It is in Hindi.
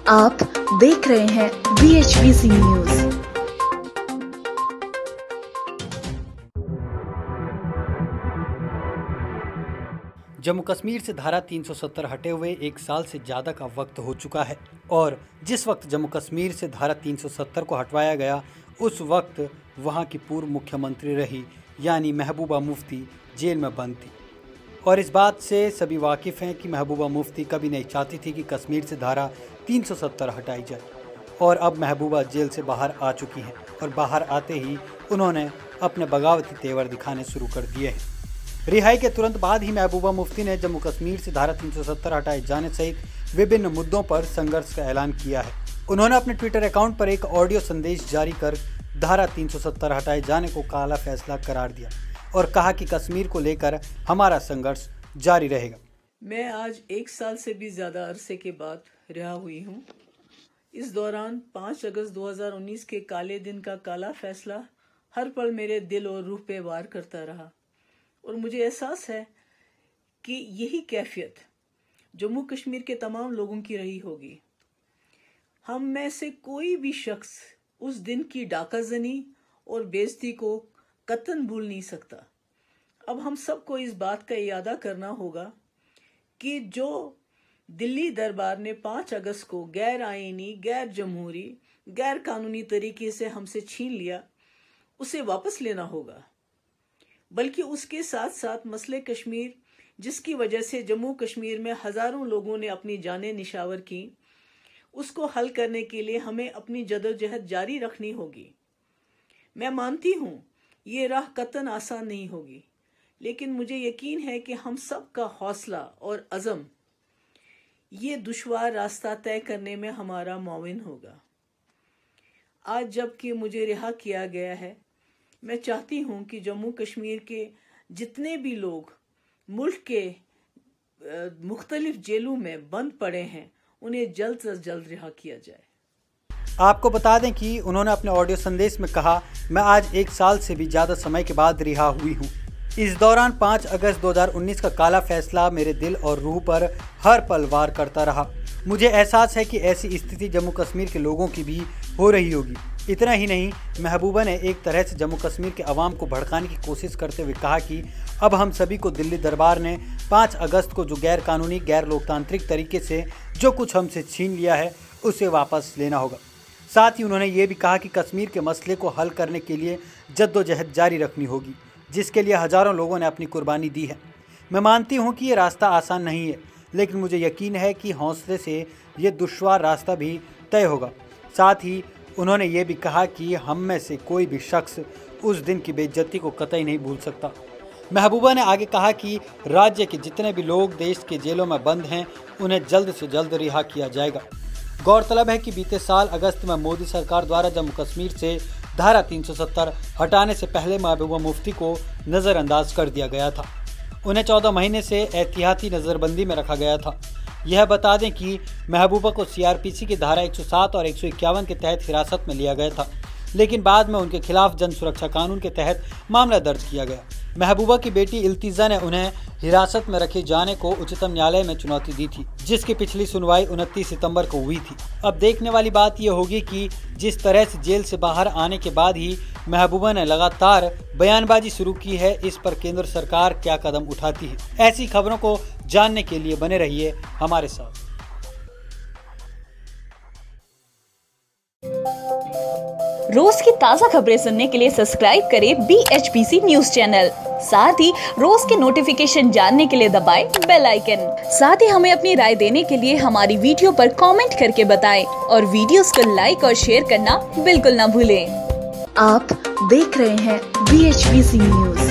आप देख रहे हैं VHBC न्यूज। जम्मू कश्मीर से धारा 370 हटे हुए एक साल से ज़्यादा का वक्त हो चुका है और जिस वक्त जम्मू कश्मीर से धारा 370 को हटवाया गया उस वक्त वहां की पूर्व मुख्यमंत्री रही यानी महबूबा मुफ्ती जेल में बंद थी। और इस बात से सभी वाकिफ़ हैं कि महबूबा मुफ्ती कभी नहीं चाहती थी कि कश्मीर से धारा 370 हटाई जाए और अब महबूबा जेल से बाहर आ चुकी हैं और बाहर आते ही उन्होंने अपने बगावती तेवर दिखाने शुरू कर दिए हैं। रिहाई के तुरंत बाद ही महबूबा मुफ्ती ने जम्मू कश्मीर से धारा 370 हटाए जाने सहित विभिन्न मुद्दों पर संघर्ष का ऐलान किया है। उन्होंने अपने ट्विटर अकाउंट पर एक ऑडियो संदेश जारी कर धारा 370 हटाए जाने को काला फैसला करार दिया और कहा कि कश्मीर को लेकर हमारा संघर्ष जारी रहेगा। मैं आज एक साल से भी ज़्यादा अरसे के बाद रिहा हुई हूँ। इस दौरान 5 अगस्त 2019 के काले दिन का काला फैसला हर पल मेरे दिल और रूह पे वार करता रहा और मुझे एहसास है कि यही कैफियत जम्मू कश्मीर के तमाम लोगों की रही होगी। हम में से कोई भी शख्स उस दिन की डाकाजनी और बेइज्जती को कतन भूल नहीं सकता। अब हम सबको इस बात का इरादा करना होगा कि जो दिल्ली दरबार ने 5 अगस्त को गैर आईनी, गैर जमहूरी, गैर कानूनी तरीके से हमसे छीन लिया, उसे वापस लेना होगा। बल्कि उसके साथ साथ मसले कश्मीर, जिसकी वजह से जम्मू कश्मीर में हज़ारों लोगों ने अपनी जानें निशावर की, उसको हल करने के लिए हमें अपनी जदोजहद जारी रखनी होगी। मैं मानती हूँ ये राह कतन आसान नहीं होगी, लेकिन मुझे यकीन है कि हम सब का हौसला और अज़म ये दुश्वार रास्ता तय करने में हमारा मुआविन होगा। आज जबकि मुझे रिहा किया गया है, मैं चाहती हूँ कि जम्मू कश्मीर के जितने भी लोग मुल्क के मुख्तलिफ जेलों में बंद पड़े हैं, उन्हें जल्द से जल्द रिहा किया जाए। आपको बता दें कि उन्होंने अपने ऑडियो संदेश में कहा, मैं आज एक साल से भी ज़्यादा समय के बाद रिहा हुई हूँ। इस दौरान 5 अगस्त 2019 का काला फैसला मेरे दिल और रूह पर हर पल वार करता रहा। मुझे एहसास है कि ऐसी स्थिति जम्मू कश्मीर के लोगों की भी हो रही होगी। इतना ही नहीं, महबूबा ने एक तरह से जम्मू कश्मीर के अवाम को भड़काने की कोशिश करते हुए कहा कि अब हम सभी को दिल्ली दरबार ने 5 अगस्त को जो गैर कानूनी, गैर लोकतांत्रिक तरीके से जो कुछ हमसे छीन लिया है उसे वापस लेना होगा। साथ ही उन्होंने ये भी कहा कि कश्मीर के मसले को हल करने के लिए जद्दोजहद जारी रखनी होगी, जिसके लिए हज़ारों लोगों ने अपनी कुर्बानी दी है। मैं मानती हूँ कि ये रास्ता आसान नहीं है, लेकिन मुझे यकीन है कि हौसले से ये दुश्वार रास्ता भी तय होगा। साथ ही उन्होंने ये भी कहा कि हम में से कोई भी शख्स उस दिन की बेइज्जती को कतई नहीं भूल सकता। महबूबा ने आगे कहा कि राज्य के जितने भी लोग देश के जेलों में बंद हैं, उन्हें जल्द से जल्द रिहा किया जाएगा। गौरतलब है कि बीते साल अगस्त में मोदी सरकार द्वारा जम्मू कश्मीर से धारा 370 हटाने से पहले महबूबा मुफ्ती को नज़रअंदाज कर दिया गया था। उन्हें 14 महीने से एहतियाती नज़रबंदी में रखा गया था। यह बता दें कि महबूबा को CRPC की धारा 107 और 151 के तहत हिरासत में लिया गया था, लेकिन बाद में उनके खिलाफ जन सुरक्षा कानून के तहत मामला दर्ज किया गया। महबूबा की बेटी इल्तिजा ने उन्हें हिरासत में रखे जाने को उच्चतम न्यायालय में चुनौती दी थी, जिसकी पिछली सुनवाई 29 सितंबर को हुई थी। अब देखने वाली बात यह होगी कि जिस तरह से जेल से बाहर आने के बाद ही महबूबा ने लगातार बयानबाजी शुरू की है, इस पर केंद्र सरकार क्या कदम उठाती है। ऐसी खबरों को जानने के लिए बने रहिए हमारे साथ। रोज की ताज़ा खबरें सुनने के लिए सब्सक्राइब करें VHBC न्यूज चैनल। साथ ही रोज के नोटिफिकेशन जानने के लिए दबाएं बेल आइकन। साथ ही हमें अपनी राय देने के लिए हमारी वीडियो पर कमेंट करके बताएं और वीडियोस को लाइक और शेयर करना बिल्कुल ना भूलें। आप देख रहे हैं VHBC न्यूज।